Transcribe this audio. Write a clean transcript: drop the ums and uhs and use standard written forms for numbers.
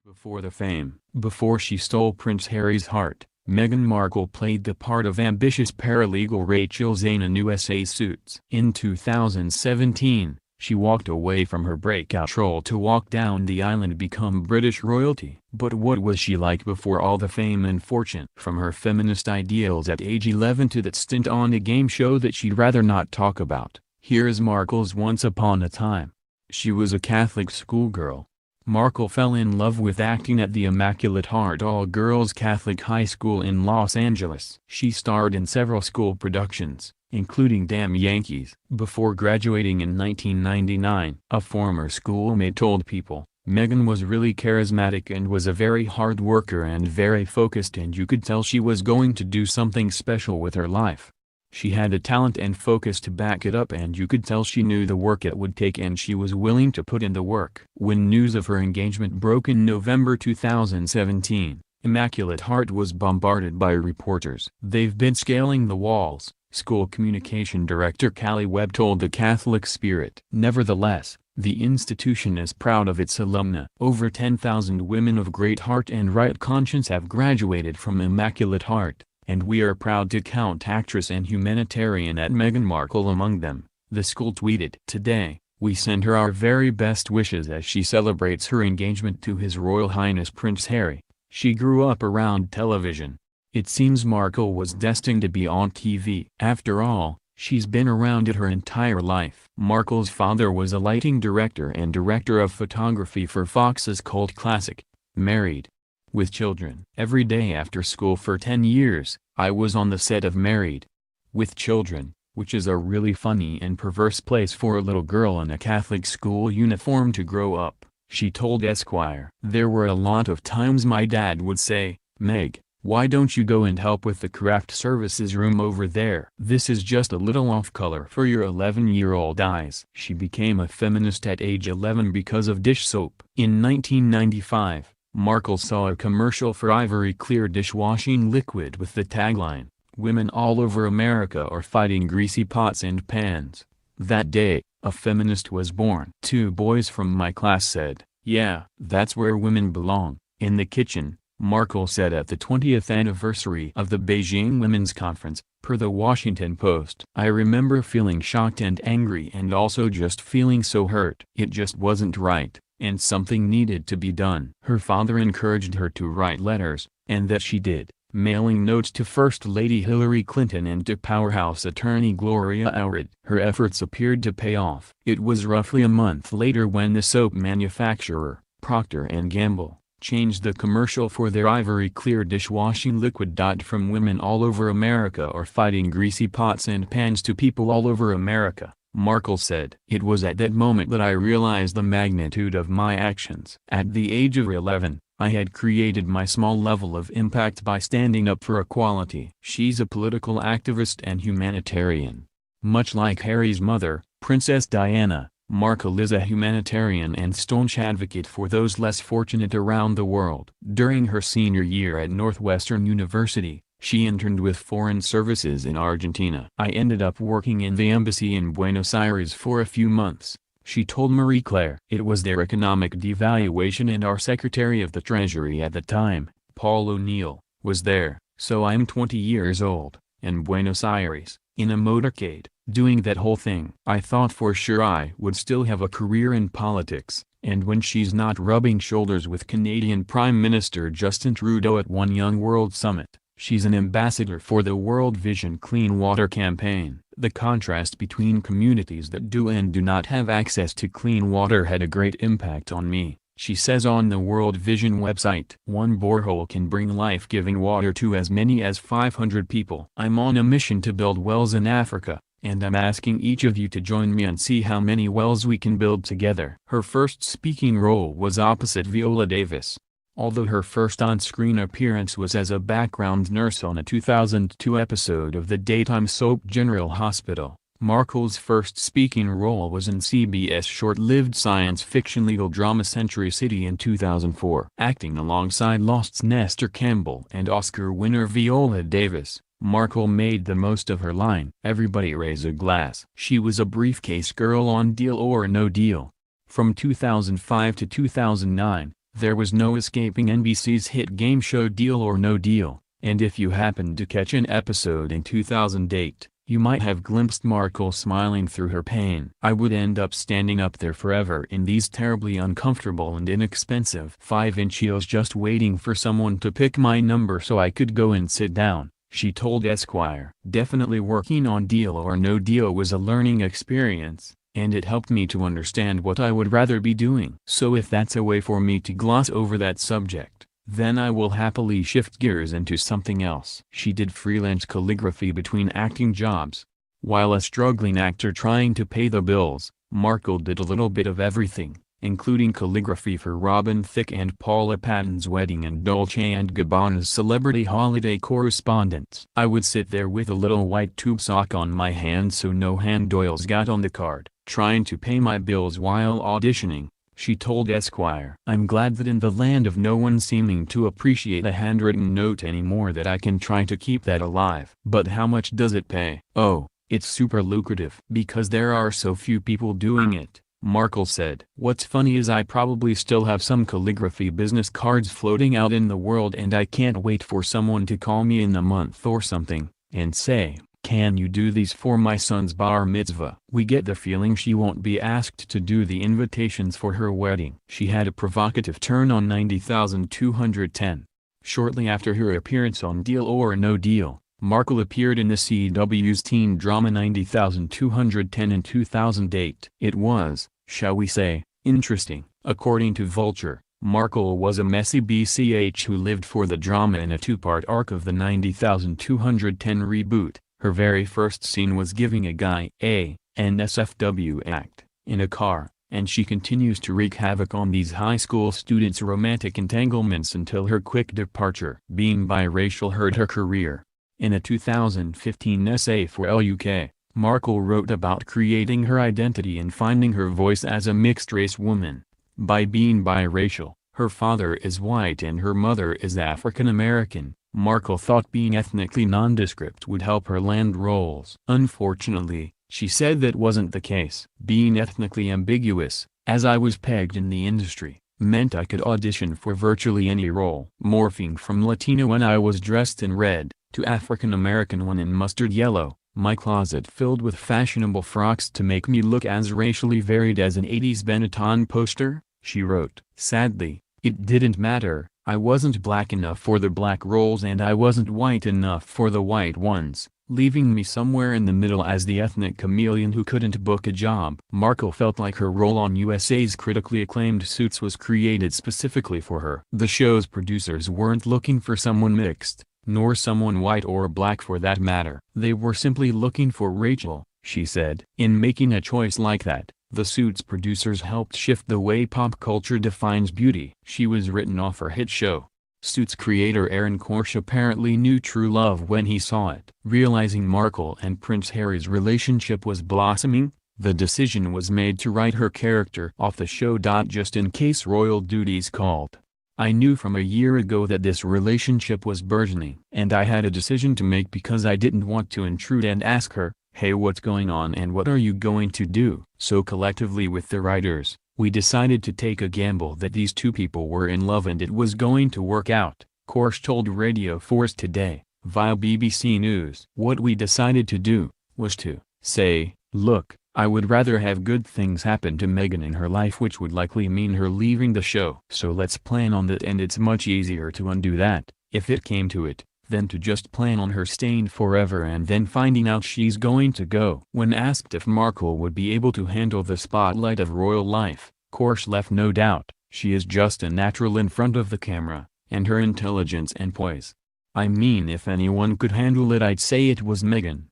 Before the fame, before she stole Prince Harry's heart, Meghan Markle played the part of ambitious paralegal Rachel Zane in USA Suits. In 2017, she walked away from her breakout role to walk down the aisle and become British royalty. But what was she like before all the fame and fortune? From her feminist ideals at age 11 to that stint on a game show that she'd rather not talk about, here's Markle's Once Upon a Time. She was a Catholic schoolgirl. Markle fell in love with acting at the Immaculate Heart all-girls Catholic high school in Los Angeles. She starred in several school productions, including Damn Yankees. Before graduating in 1999, a former schoolmate told People, Meghan was really charismatic and was a very hard worker and very focused, and you could tell she was going to do something special with her life. She had the talent and focus to back it up, and you could tell she knew the work it would take and she was willing to put in the work. When news of her engagement broke in November 2017, Immaculate Heart was bombarded by reporters. "They've been scaling the walls," school communication director Callie Webb told the Catholic Spirit. Nevertheless, the institution is proud of its alumna. Over 10,000 women of great heart and right conscience have graduated from Immaculate Heart, and we are proud to count actress and humanitarian at Meghan Markle among them, the school tweeted. "Today, we send her our very best wishes as she celebrates her engagement to His Royal Highness Prince Harry. She grew up around television. It seems Markle was destined to be on TV. After all, she's been around it her entire life." Markle's father was a lighting director and director of photography for Fox's cult classic, Married with Children. "Every day after school for 10 years, I was on the set of Married with Children, which is a really funny and perverse place for a little girl in a Catholic school uniform to grow up," she told Esquire. "There were a lot of times my dad would say, 'Meg, why don't you go and help with the craft services room over there? This is just a little off-color for your 11-year-old eyes.'" She became a feminist at age 11 because of dish soap. In 1995, Markle saw a commercial for Ivory Clear dishwashing liquid with the tagline, "Women all over America are fighting greasy pots and pans." That day, a feminist was born. "Two boys from my class said, 'Yeah, that's where women belong, in the kitchen,'" Markle said at the 20th anniversary of the Beijing Women's Conference, per the Washington Post. "I remember feeling shocked and angry and also just feeling so hurt. It just wasn't right, and something needed to be done." Her father encouraged her to write letters, and that she did, mailing notes to First Lady Hillary Clinton and to powerhouse attorney Gloria Allred. Her efforts appeared to pay off. It was roughly a month later when the soap manufacturer, Procter & Gamble, changed the commercial for their Ivory Clear dishwashing liquid. From "Women all over America are fighting greasy pots and pans" to "People all over America," Markle said. "It was at that moment that I realized the magnitude of my actions. At the age of 11, I had created my small level of impact by standing up for equality." She's a political activist and humanitarian. Much like Harry's mother, Princess Diana, Markle is a humanitarian and staunch advocate for those less fortunate around the world. During her senior year at Northwestern University, she interned with Foreign Services in Argentina. "I ended up working in the embassy in Buenos Aires for a few months," she told Marie Claire. "It was their economic devaluation and our Secretary of the Treasury at the time, Paul O'Neill, was there. So I'm 20 years old, in Buenos Aires, in a motorcade, doing that whole thing. I thought for sure I would still have a career in politics, and when she's not rubbing shoulders with Canadian Prime Minister Justin Trudeau at one Young World Summit, she's an ambassador for the World Vision Clean Water campaign. The contrast between communities that do and do not have access to clean water had a great impact on me," she says on the World Vision website. "One borehole can bring life-giving water to as many as 500 people. I'm on a mission to build wells in Africa, and I'm asking each of you to join me and see how many wells we can build together." Her first speaking role was opposite Viola Davis, although her first on-screen appearance was as a background nurse on a 2002 episode of the daytime soap General Hospital. Markle's first speaking role was in CBS' short-lived science fiction legal drama Century City in 2004. Acting alongside Lost's Nestor Campbell and Oscar winner Viola Davis, Markle made the most of her line, "Everybody raise a glass." She was a briefcase girl on Deal or No Deal. From 2005 to 2009, There was no escaping NBC's hit game show Deal or No Deal, and if you happened to catch an episode in 2008, you might have glimpsed Markle smiling through her pain. I would end up standing up there forever in these terribly uncomfortable and inexpensive 5-inch heels just waiting for someone to pick my number so I could go and sit down, she told Esquire. Definitely working on Deal or No Deal was a learning experience, and it helped me to understand what I would rather be doing. So if that's a way for me to gloss over that subject, then I will happily shift gears into something else. She did freelance calligraphy between acting jobs. While a struggling actor trying to pay the bills, Markle did a little bit of everything, including calligraphy for Robin Thicke and Paula Patton's wedding and Dolce & Gabbana's celebrity holiday correspondence. I would sit there with a little white tube sock on my hand so no hand oils got on the card, trying to pay my bills while auditioning, she told Esquire. I'm glad that in the land of no one seeming to appreciate a handwritten note anymore that I can try to keep that alive. But how much does it pay? Oh, it's super lucrative. Because there are so few people doing it, Markle said. What's funny is I probably still have some calligraphy business cards floating out in the world and I can't wait for someone to call me in a month or something, and say, can you do these for my son's bar mitzvah? We get the feeling she won't be asked to do the invitations for her wedding. She had a provocative turn on 90,210. Shortly after her appearance on Deal or No Deal, Markle appeared in the CW's teen drama 90,210 in 2008. It was, shall we say, interesting. According to Vulture, Markle was a messy BCH who lived for the drama in a two-part arc of the 90,210 reboot. Her very first scene was giving a guy an SFW act in a car, and she continues to wreak havoc on these high school students' romantic entanglements until her quick departure. Being biracial hurt her career. In a 2015 essay for LUK, Markle wrote about creating her identity and finding her voice as a mixed-race woman. By being biracial, her father is white and her mother is African American, Markle thought being ethnically nondescript would help her land roles. Unfortunately, she said that wasn't the case. Being ethnically ambiguous, as I was pegged in the industry, meant I could audition for virtually any role. Morphing from Latino when I was dressed in red, to African American one in mustard yellow, my closet filled with fashionable frocks to make me look as racially varied as an 80s Benetton poster, she wrote. Sadly, it didn't matter. I wasn't black enough for the black roles and I wasn't white enough for the white ones, leaving me somewhere in the middle as the ethnic chameleon who couldn't book a job. Markle felt like her role on USA's critically acclaimed Suits was created specifically for her. The show's producers weren't looking for someone mixed, nor someone white or black for that matter. They were simply looking for Rachel, she said. In making a choice like that, the Suits producers helped shift the way pop culture defines beauty. She was written off her hit show. Suits creator Aaron Korsh apparently knew True Love when he saw it. Realizing Markle and Prince Harry's relationship was blossoming, the decision was made to write her character off the show. Just in case royal duties called. I knew from a year ago that this relationship was burgeoning. And I had a decision to make because I didn't want to intrude and ask her, hey, what's going on and what are you going to do? So collectively with the writers, we decided to take a gamble that these two people were in love and it was going to work out, Korsh told Radio 4's Today, via BBC News. What we decided to do, was to say, look, I would rather have good things happen to Meghan in her life which would likely mean her leaving the show. So let's plan on that, and it's much easier to undo that, if it came to it, than to just plan on her staying forever and then finding out she's going to go. When asked if Markle would be able to handle the spotlight of royal life, Korsh left no doubt, she is just a natural in front of the camera, and her intelligence and poise. I mean, if anyone could handle it, I'd say it was Meghan.